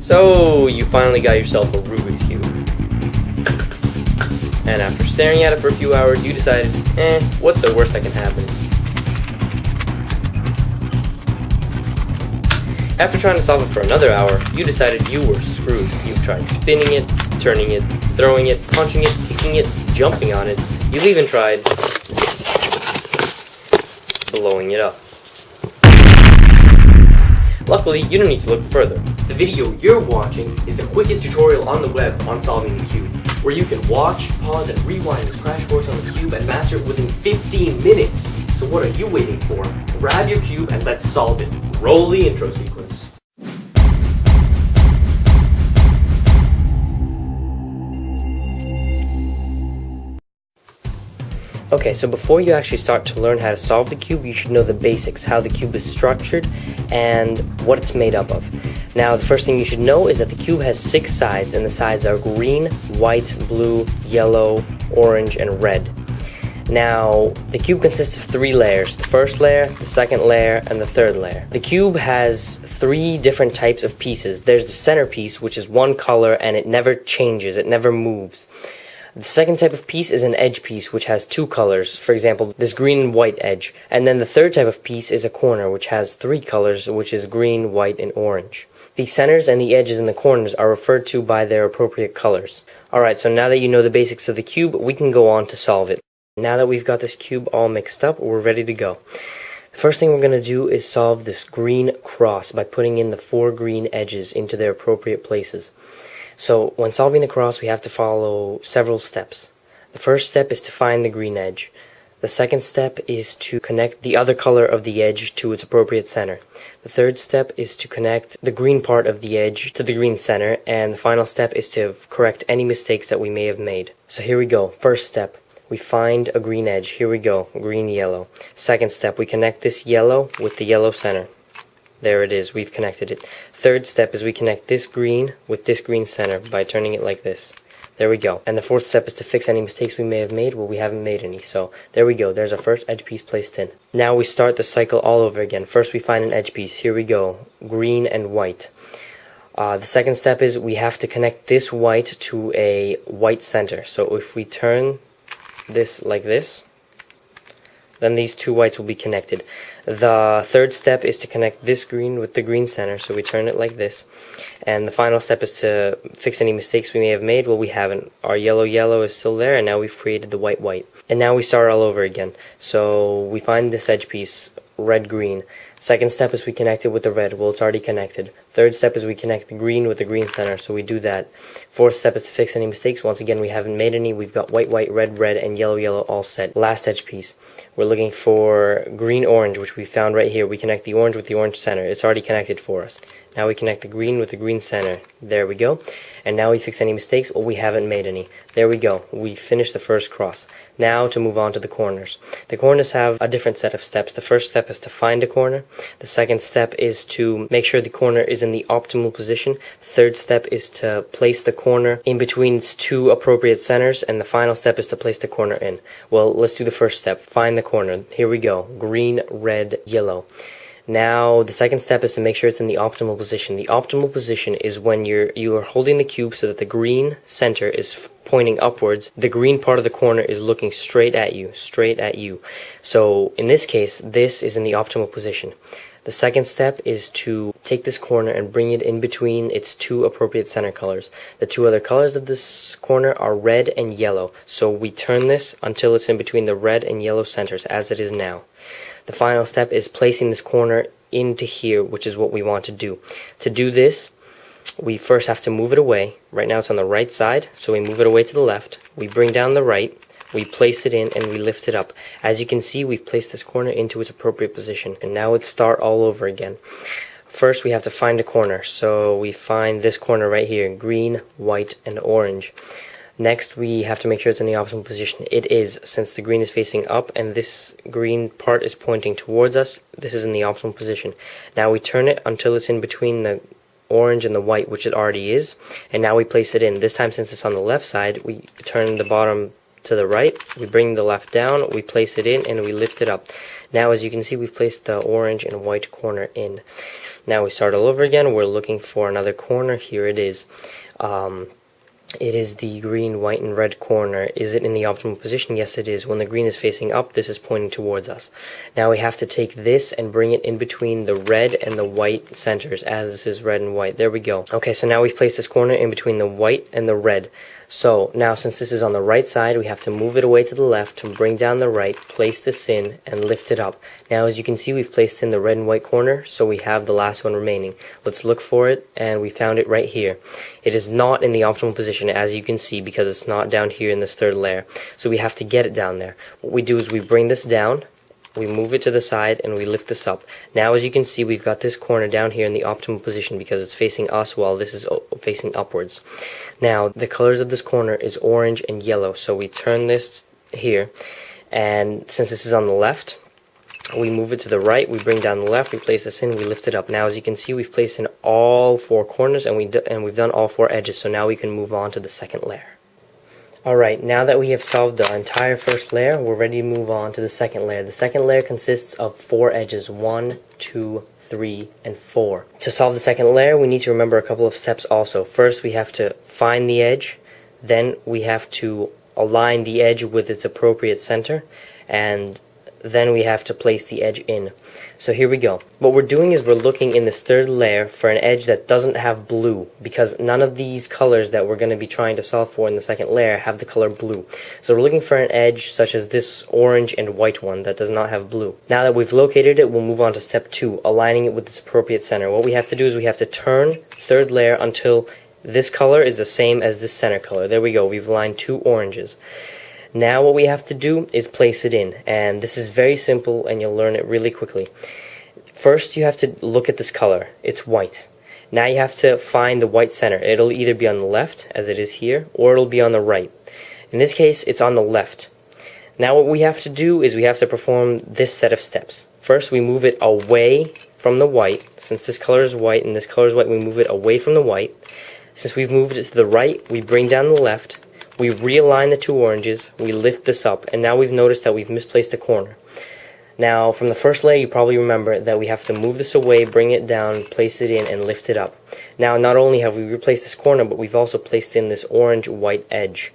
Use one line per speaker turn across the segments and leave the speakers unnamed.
So you finally got yourself a Rubik's Cube. And after staring at it for a few hours, you decided, what's the worst that can happen? After trying to solve it for another hour, you decided you were screwed. You've tried spinning it, turning it, throwing it, punching it, kicking it, jumping on it. You've even tried blowing it up. Luckily, you don't need to look further. The video you're watching is the quickest tutorial on the web on solving the cube, where you can watch, pause, and rewind this crash course on the cube and master it within 15 minutes. So what are you waiting for? Grab your cube and let's solve it. Roll the intro sequence. Okay, so before you actually start to learn how to solve the cube, you should know the basics, how the cube is structured and what it's made up of. Now, the first thing you should know is that the cube has 6 sides, and the sides are green, white, blue, yellow, orange, and red. Now, the cube consists of 3 layers: the first layer, the second layer, and the third layer. The cube has 3 different types of pieces. There's the centerpiece, which is one color and it never changes, it never moves. The second type of piece is an edge piece, which has 2 colors, for example, this green and white edge. And then the third type of piece is a corner, which has 3 colors, which is green, white, and orange. The centers and the edges and the corners are referred to by their appropriate colors. Alright, so now that you know the basics of the cube, we can go on to solve it. Now that we've got this cube all mixed up, we're ready to go. The first thing we're going to do is solve this green cross by putting in the 4 green edges into their appropriate places. So when solving the cross, we have to follow several steps. The first step is to find the green edge. The second step is to connect the other color of the edge to its appropriate center. The third step is to connect the green part of the edge to the green center. And the final step is to correct any mistakes that we may have made. So here we go. First step, we find a green edge. Here we go, green, yellow. Second step, we connect this yellow with the yellow center. There it is, we've connected it. Third step is we connect this green with this green center by turning it like this. There we go. And the fourth step is to fix any mistakes we may have made. Well, we haven't made any, so there we go. There's our first edge piece placed in. Now we start the cycle all over again. First we find an edge piece. Here we go, green and white. The second step is we have to connect this white to a white center. So if we turn this like this, then these 2 whites will be connected. The third step is to connect this green with the green center, so we turn it like this. And the final step is to fix any mistakes we may have made. Well, we haven't. Our yellow is still there, and now we've created the white. And now we start all over again. So we find this edge piece, red-green. Second step is we connect it with the red. Well, it's already connected. Third step is we connect the green with the green center, so we do that. Fourth step is to fix any mistakes. Once again, we haven't made any. We've got white, red, and yellow all set. Last edge piece. We're looking for green-orange, which we found right here. We connect the orange with the orange center. It's already connected for us. Now we connect the green with the green center. There we go. And now we fix any mistakes. Well, we haven't made any. There we go. We finished the first cross. Now to move on to the corners. The corners have a different set of steps. The first step is to find a corner. The second step is to make sure the corner is in the optimal position. The third step is to place the corner in between its 2 appropriate centers. And the final step is to place the corner in. Well, let's do the first step. Find the corner. Here we go. Green, red, yellow. Now, the second step is to make sure it's in the optimal position. The optimal position is when you are holding the cube so that the green center is pointing upwards. The green part of the corner is looking straight at you, So, in this case, this is in the optimal position. The second step is to take this corner and bring it in between its 2 appropriate center colors. The 2 other colors of this corner are red and yellow. So we turn this until it's in between the red and yellow centers, as it is now. The final step is placing this corner into here, which is what we want to do. To do this, we first have to move it away. Right now it's on the right side, so we move it away to the left. We bring down the right, we place it in, and we lift it up. As you can see, we've placed this corner into its appropriate position. And now let's start all over again. First, we have to find a corner. So we find this corner right here, green, white, and orange. Next, we have to make sure it's in the optimal position. It is, since the green is facing up and this green part is pointing towards us, this is in the optimal position. Now we turn it until it's in between the orange and the white, which it already is, and now we place it in. This time, since it's on the left side, we turn the bottom to the right, we bring the left down, we place it in, and we lift it up. Now, as you can see, we've placed the orange and white corner in. Now we start all over again. We're looking for another corner. Here it is. It is the green, white, and red corner. Is it in the optimal position? Yes, it is. When the green is facing up, this is pointing towards us. Now we have to take this and bring it in between the red and the white centers, as this is red and white. There we go. Okay, so now we've placed this corner in between the white and the red. So now, since this is on the right side, we have to move it away to the left and bring down the right, place this in, and lift it up. Now, as you can see, we've placed in the red and white corner, so we have the last one remaining. Let's look for it, and we found it right here. It is not in the optimal position, as you can see, because it's not down here in this third layer. So we have to get it down there. What we do is we bring this down, we move it to the side, and we lift this up. Now, as you can see, we've got this corner down here in the optimal position because it's facing us while this is facing upwards. Now, the colors of this corner is orange and yellow, so we turn this here, and since this is on the left, we move it to the right, we bring down the left, we place this in, we lift it up. Now, as you can see, we've placed in all four corners, and we've done all four edges, so now we can move on to the second layer. Alright, now that we have solved the entire first layer, we're ready to move on to the second layer. The second layer consists of 4 edges, 1, 2, 3, and 4. To solve the second layer, we need to remember a couple of steps also. First, we have to find the edge, then we have to align the edge with its appropriate center, and then we have to place the edge in. So here we go. What we're doing is we're looking in this third layer for an edge that doesn't have blue, because none of these colors that we're going to be trying to solve for in the second layer have the color blue. So we're looking for an edge such as this orange and white one that does not have blue. Now that we've located it, we'll move on to step 2, aligning it with its appropriate center. What we have to do is we have to turn third layer until this color is the same as this center color. There we go. We've aligned 2 oranges. Now what we have to do is place it in, and this is very simple and you'll learn it really quickly. First, you have to look at this color. It's white. Now you have to find the white center. It'll either be on the left, as it is here, or it'll be on the right. In this case, it's on the left. Now what we have to do is we have to perform this set of steps. First, we move it away from the white. Since this color is white and this color is white, we move it away from the white. Since we've moved it to the right, we bring down the left. We realign the 2 oranges, we lift this up, and now we've noticed that we've misplaced a corner. Now, from the first layer, you probably remember that we have to move this away, bring it down, place it in, and lift it up. Now, not only have we replaced this corner, but we've also placed in this orange-white edge.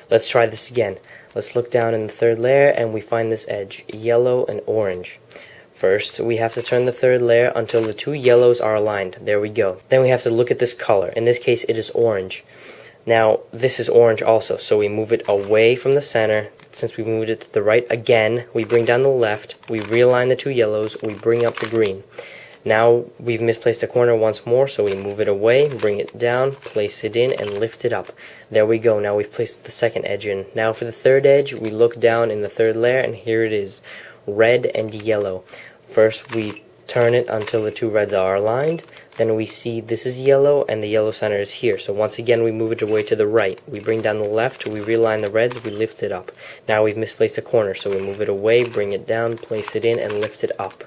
Let's try this again. Let's look down in the third layer, and we find this edge, yellow and orange. First, we have to turn the third layer until the 2 yellows are aligned. There we go. Then we have to look at this color. In this case, it is orange. Now, this is orange also, so we move it away from the center. Since we moved it to the right again, we bring down the left, we realign the 2 yellows, we bring up the green. Now, we've misplaced a corner once more, so we move it away, bring it down, place it in, and lift it up. There we go, now we've placed the second edge in. Now for the third edge, we look down in the third layer, and here it is, red and yellow. First, we turn it until the 2 reds are aligned. Then we see this is yellow and the yellow center is here. So once again we move it away to the right. We bring down the left, we realign the reds, we lift it up. Now we've misplaced a corner, so we move it away, bring it down, place it in, and lift it up.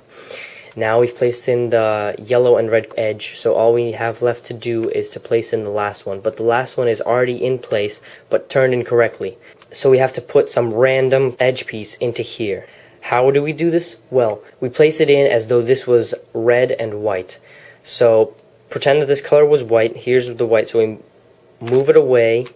Now we've placed in the yellow and red edge, so all we have left to do is to place in the last one. But the last one is already in place, but turned incorrectly. So we have to put some random edge piece into here. How do we do this? Well, we place it in as though this was red and white. So pretend that this color was white. Here's the white, so we move it away.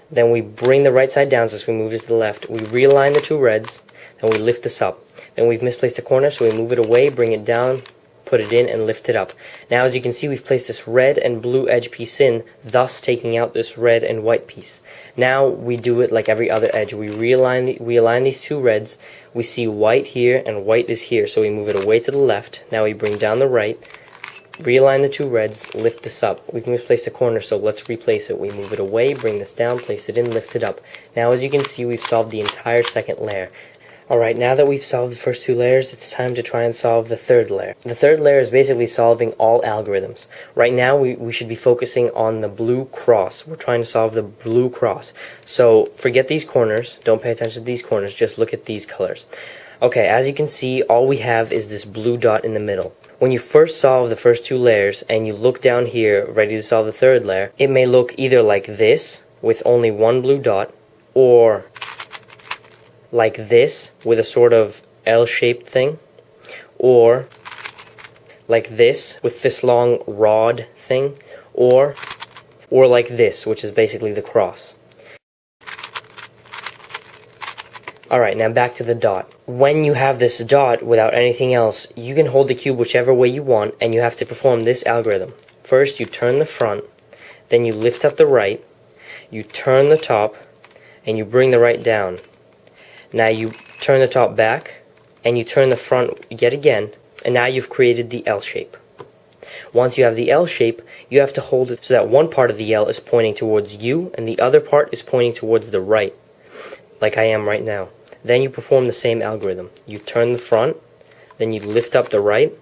Then we bring the right side down, so we move it to the left. We realign the 2 reds, and we lift this up. Then we've misplaced a corner, so we move it away, bring it down, put it in, and lift it up. Now, as you can see, we've placed this red and blue edge piece in, thus taking out this red and white piece. Now we do it like every other edge. We align these 2 reds. We see white here, and white is here, so we move it away to the left. Now we bring down the right. Realign the 2 reds, lift this up. We've misplaced a corner, so let's replace it. We move it away, bring this down, place it in, lift it up. Now, as you can see, we've solved the entire second layer. Alright, now that we've solved the first 2 layers, it's time to try and solve the third layer. The third layer is basically solving all algorithms. Right now, we should be focusing on the blue cross. We're trying to solve the blue cross. So, forget these corners. Don't pay attention to these corners. Just look at these colors. Okay, as you can see, all we have is this blue dot in the middle. When you first solve the first 2 layers and you look down here ready to solve the third layer, it may look either like this with only 1 blue dot, or like this with a sort of L-shaped thing, or like this with this long rod thing, or like this, which is basically the cross. Alright, now back to the dot. When you have this dot without anything else, you can hold the cube whichever way you want, and you have to perform this algorithm. First, you turn the front, then you lift up the right, you turn the top, and you bring the right down. Now you turn the top back, and you turn the front yet again, and now you've created the L shape. Once you have the L shape, you have to hold it so that one part of the L is pointing towards you, and the other part is pointing towards the right, like I am right now. Then you perform the same algorithm. You turn the front, then you lift up the right,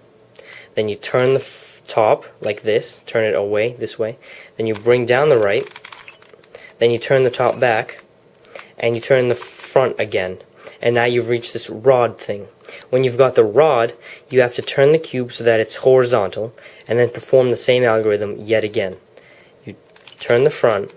then you turn the top like this, turn it away this way, then you bring down the right, then you turn the top back, and you turn the front again. And now you've reached this rod thing. When you've got the rod, you have to turn the cube so that it's horizontal, and then perform the same algorithm yet again. You turn the front,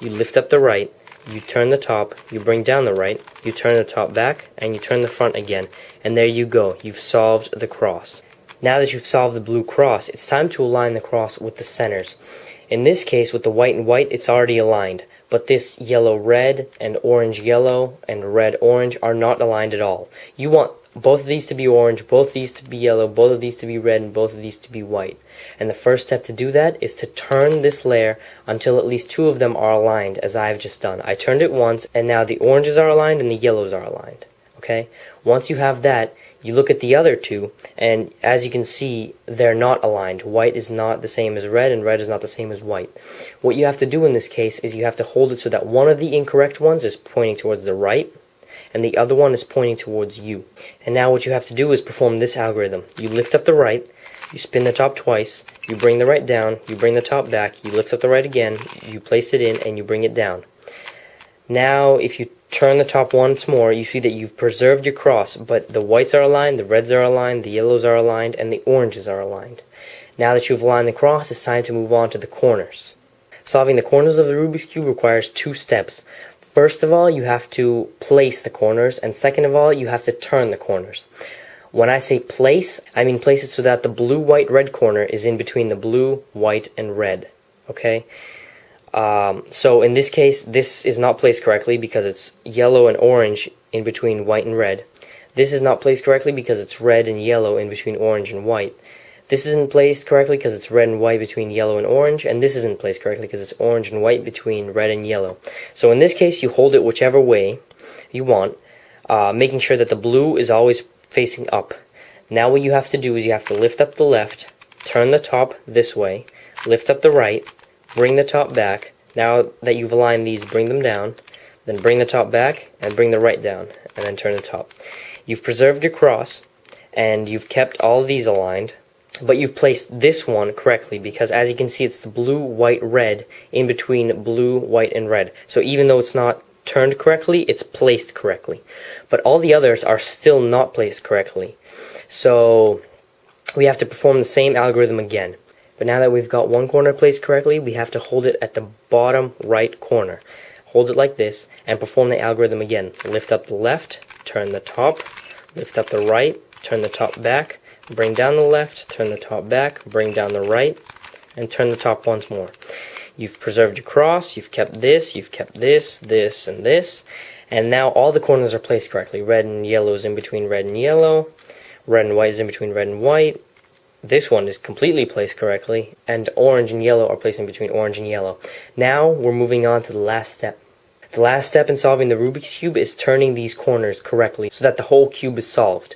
you lift up the right, you turn the top, you bring down the right, you turn the top back, and you turn the front again. And there you go, you've solved the cross. Now that you've solved the blue cross, it's time to align the cross with the centers. In this case, with the white and white, it's already aligned. But this yellow-red and orange-yellow and red-orange are not aligned at all. You want both of these to be orange, both of these to be yellow, both of these to be red, and both of these to be white. And the first step to do that is to turn this layer until at least two of them are aligned, as I have just done. I turned it once, and now the oranges are aligned and the yellows are aligned. Okay? Once you have that, you look at the other two, and as you can see, they're not aligned. White is not the same as red, and red is not the same as white. What you have to do in this case is you have to hold it so that one of the incorrect ones is pointing towards the right, and the other one is pointing towards you. And now what you have to do is perform this algorithm. You lift up the right, you spin the top twice, you bring the right down, you bring the top back, you lift up the right again, you place it in, and you bring it down. Now, if you turn the top once more, you see that you've preserved your cross, but the whites are aligned, the reds are aligned, the yellows are aligned, and the oranges are aligned. Now that you've aligned the cross, it's time to move on to the corners. Solving the corners of the Rubik's Cube requires two steps. First of all, you have to place the corners, and second of all, you have to turn the corners. When I say place, I mean place it so that the blue, white, red corner is in between the blue, white, and red. Okay? So in this case, this is not placed correctly because it's yellow and orange in between white and red. This is not placed correctly because it's red and yellow in between orange and white. This isn't placed correctly because it's red and white between yellow and orange, and this isn't placed correctly because it's orange and white between red and yellow. So in this case, you hold it whichever way you want, making sure that the blue is always facing up. Now what you have to do is you have to lift up the left, turn the top this way, lift up the right, bring the top back. Now that you've aligned these, bring them down, then bring the top back, and bring the right down, and then turn the top. You've preserved your cross, and you've kept all of these aligned, but you've placed this one correctly, because as you can see, it's the blue, white, red, in between blue, white, and red. So even though it's not turned correctly, it's placed correctly. But all the others are still not placed correctly. So we have to perform the same algorithm again. But now that we've got one corner placed correctly, we have to hold it at the bottom right corner. Hold it like this, and perform the algorithm again. Lift up the left, turn the top, lift up the right, turn the top back, bring down the left, turn the top back, bring down the right, and turn the top once more. You've preserved your cross, you've kept this, this, and this, and now all the corners are placed correctly. Red and yellow is in between red and yellow, red and white is in between red and white, this one is completely placed correctly, and orange and yellow are placed in between orange and yellow. Now we're moving on to the last step. The last step in solving the Rubik's Cube is turning these corners correctly so that the whole cube is solved.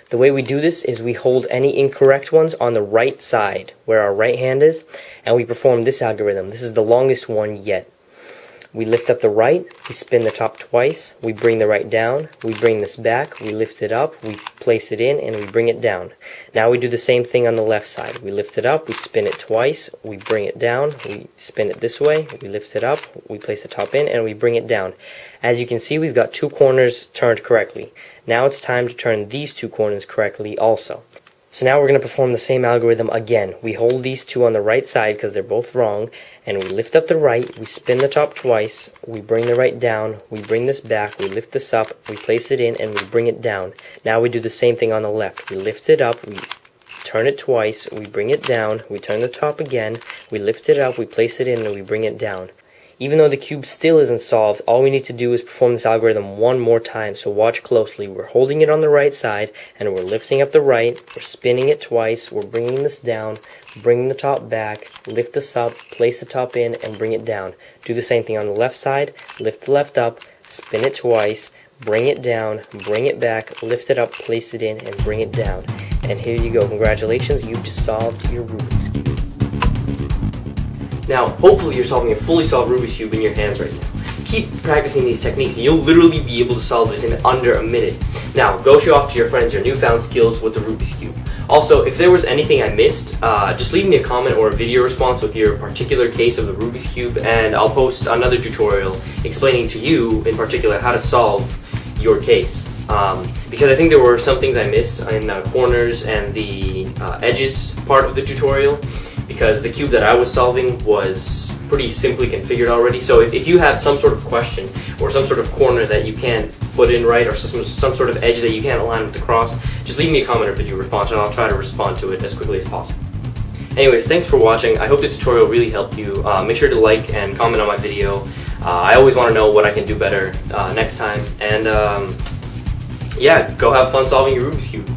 The way we do this is we hold any incorrect ones on the right side, where our right hand is, and we perform this algorithm. This is the longest one yet. We lift up the right, we spin the top twice, we bring the right down, we bring this back, we lift it up, we place it in, and we bring it down. Now we do the same thing on the left side. We lift it up, we spin it twice, we bring it down, we spin it this way, we lift it up, we place the top in, and we bring it down. As you can see, we've got two corners turned correctly. Now it's time to turn these two corners correctly also. So now we're going to perform the same algorithm again. We hold these two on the right side because they're both wrong, and we lift up the right, we spin the top twice, we bring the right down, we bring this back, we lift this up, we place it in, and we bring it down. Now we do the same thing on the left. We lift it up, we turn it twice, we bring it down, we turn the top again, we lift it up, we place it in, and we bring it down. Even though the cube still isn't solved, all we need to do is perform this algorithm one more time, so watch closely. We're holding it on the right side, and we're lifting up the right, we're spinning it twice, we're bringing this down, bringing the top back, lift this up, place the top in, and bring it down. Do the same thing on the left side, lift the left up, spin it twice, bring it down, bring it back, lift it up, place it in, and bring it down. And here you go. Congratulations, you've just solved your Rubik's Cube. Now, hopefully you're solving a fully solved Rubik's Cube in your hands right now. Keep practicing these techniques and you'll literally be able to solve this in under a minute. Now, go show off to your friends your newfound skills with the Rubik's Cube. Also, if there was anything I missed, just leave me a comment or a video response with your particular case of the Rubik's Cube, and I'll post another tutorial explaining to you in particular how to solve your case. Because I think there were some things I missed in the corners and the edges part of the tutorial, because the cube that I was solving was pretty simply configured already. So if you have some sort of question or some sort of corner that you can't put in right, or some sort of edge that you can't align with the cross, just leave me a comment or video response and I'll try to respond to it as quickly as possible. Anyways, thanks for watching. I hope this tutorial really helped you. Make sure to like and comment on my video. I always want to know what I can do better next time. And yeah, go have fun solving your Rubik's Cube.